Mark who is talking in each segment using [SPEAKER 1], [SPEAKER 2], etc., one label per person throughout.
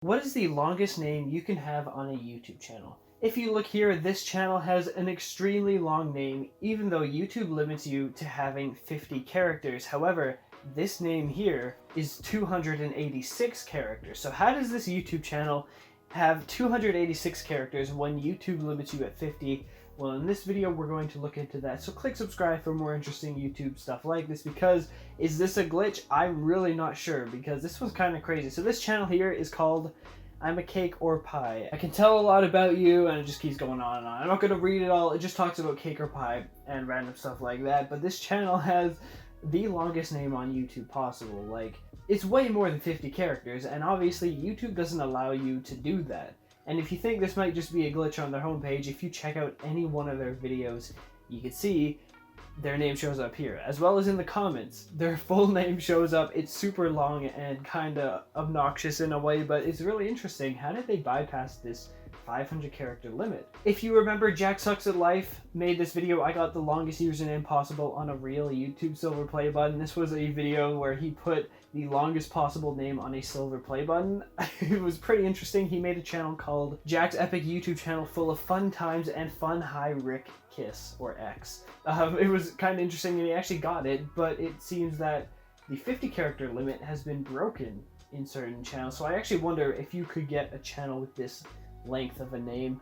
[SPEAKER 1] What is the longest name you can have on a YouTube channel? If you look here, this channel has an extremely long name, even though YouTube limits you to having 50 characters. However, this name here is 286 characters. So how does this YouTube channel have 286 characters when YouTube limits you at 50? Well, in this video, we're going to look into that. So click subscribe for more interesting YouTube stuff like this, because is this a glitch? I'm really not sure, because this was kind of crazy. So this channel here is called I'm a Cake or Pie. I can tell a lot about you, and it just keeps going on and on. I'm not going to read it all. It just talks about cake or pie and random stuff like that. But this channel has the longest name on YouTube possible. Like, it's way more than 50 characters, and obviously YouTube doesn't allow you to do that. And if you think this might just be a glitch on their homepage, if you check out any one of their videos, you can see their name shows up here, as well as in the comments. Their full name shows up. It's super long and kind of obnoxious in a way, but it's really interesting. How did they bypass this 500 character limit? If you remember, Jack Sucks at Life made this video, I got the longest username possible on a real YouTube silver play button. This was a video where he put the longest possible name on a silver play button. It was pretty interesting. He made a channel called Jack's Epic YouTube Channel, full of fun times and fun high Rick Kiss, or X. It was kind of interesting, and he actually got it, but it seems that the 50 character limit has been broken in certain channels. So I actually wonder if you could get a channel with this length of a name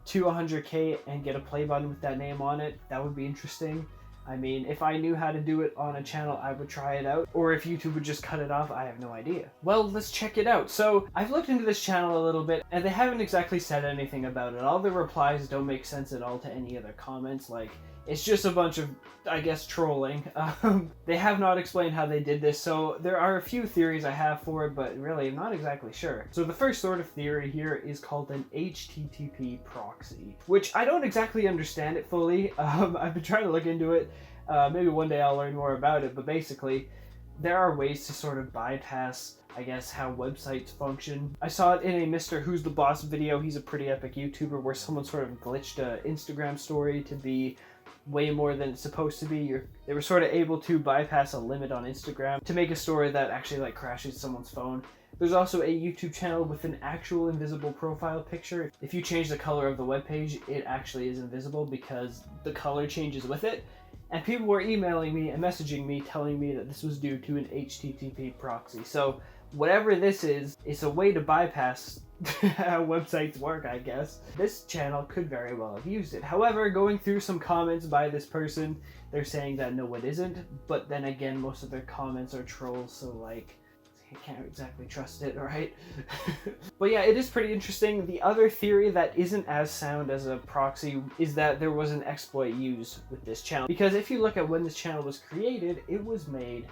[SPEAKER 1] to 100k and get a play button with that name on it. That would be interesting. I mean, if I knew how to do it on a channel, I would try it out. Or if YouTube would just cut it off, I have no idea. Well, let's check it out. So I've looked into this channel a little bit, and they haven't exactly said anything about it. All the replies don't make sense at all to any other comments. Like, it's just a bunch of, I guess, trolling. They have not explained how they did this, so there are a few theories I have for it, but really I'm not exactly sure. So the first sort of theory here is called an HTTP proxy, which I don't exactly understand it fully. I've been trying to look into it. Maybe one day I'll learn more about it, but basically there are ways to sort of bypass, I guess, how websites function. I saw it in a Mr. Who's the Boss video. He's a pretty epic YouTuber, where someone sort of glitched an Instagram story to be way more than it's supposed to be. They were sort of able to bypass a limit on Instagram to make a story that actually like crashes someone's phone. There's also a YouTube channel with an actual invisible profile picture. If you change the color of the webpage, it actually is invisible because the color changes with it. And people were emailing me and messaging me telling me that this was due to an HTTP proxy. So whatever this is, it's a way to bypass how websites work, I guess. This channel could very well have used it. However, going through some comments by this person, they're saying that no, it isn't. But then again, most of their comments are trolls, so like, you can't exactly trust it, right? But yeah, it is pretty interesting. The other theory that isn't as sound as a proxy is that there was an exploit used with this channel. Because if you look at when this channel was created, it was made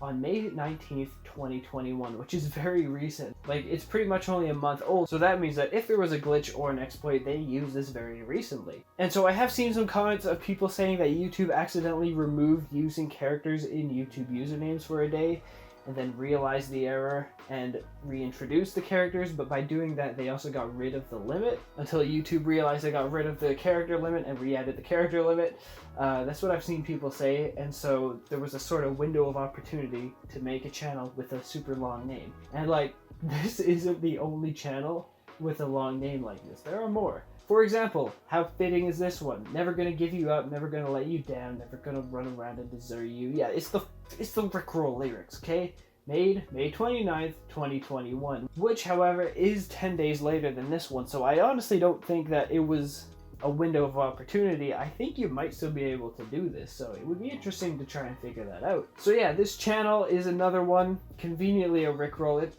[SPEAKER 1] on May 19th, 2021, which is very recent. Like, it's pretty much only a month old. So that means that if there was a glitch or an exploit, they used this very recently. And so I have seen some comments of people saying that YouTube accidentally removed using characters in YouTube usernames for a day, and then realized the error and reintroduced the characters, but by doing that they also got rid of the limit until YouTube realized they got rid of the character limit and re-added the character limit. That's what I've seen people say, and so there was a sort of window of opportunity to make a channel with a super long name. And like, this isn't the only channel with a long name like this. There are more. For example, how fitting is this one? Never gonna give you up, never gonna let you down, never gonna run around and desert you. Yeah, it's the Rickroll lyrics, okay? Made May 29th, 2021, which, however, is 10 days later than this one, so I honestly don't think that it was a window of opportunity. I think you might still be able to do this, so it would be interesting to try and figure that out. So yeah, this channel is another one, conveniently a Rickroll.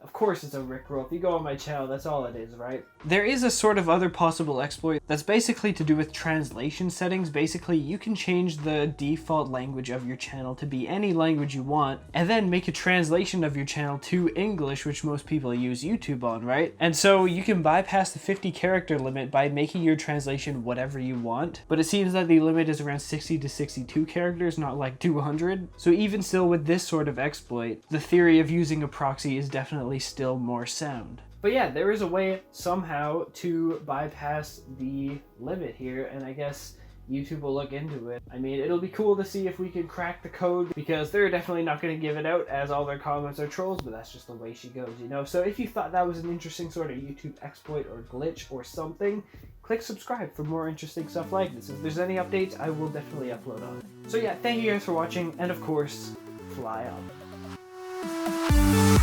[SPEAKER 1] Of course it's a Rickroll. If you go on my channel, that's all it is, right? There is a sort of other possible exploit that's basically to do with translation settings. Basically, you can change the default language of your channel to be any language you want, and then make a translation of your channel to English, which most people use YouTube on, right? And so you can bypass the 50 character limit by making your translation whatever you want, but it seems that the limit is around 60 to 62 characters, not like 200. So even still, with this sort of exploit, the theory of using a proxy is definitely still more sound. But yeah, there is a way somehow to bypass the limit here, and I guess YouTube will look into it. I mean, it'll be cool to see if we can crack the code, because they're definitely not going to give it out, as all their comments are trolls, but that's just the way she goes, you know? So if you thought that was an interesting sort of YouTube exploit or glitch or something, click subscribe for more interesting stuff like this. If there's any updates, I will definitely upload on it. So yeah, thank you guys for watching, and of course, fly on.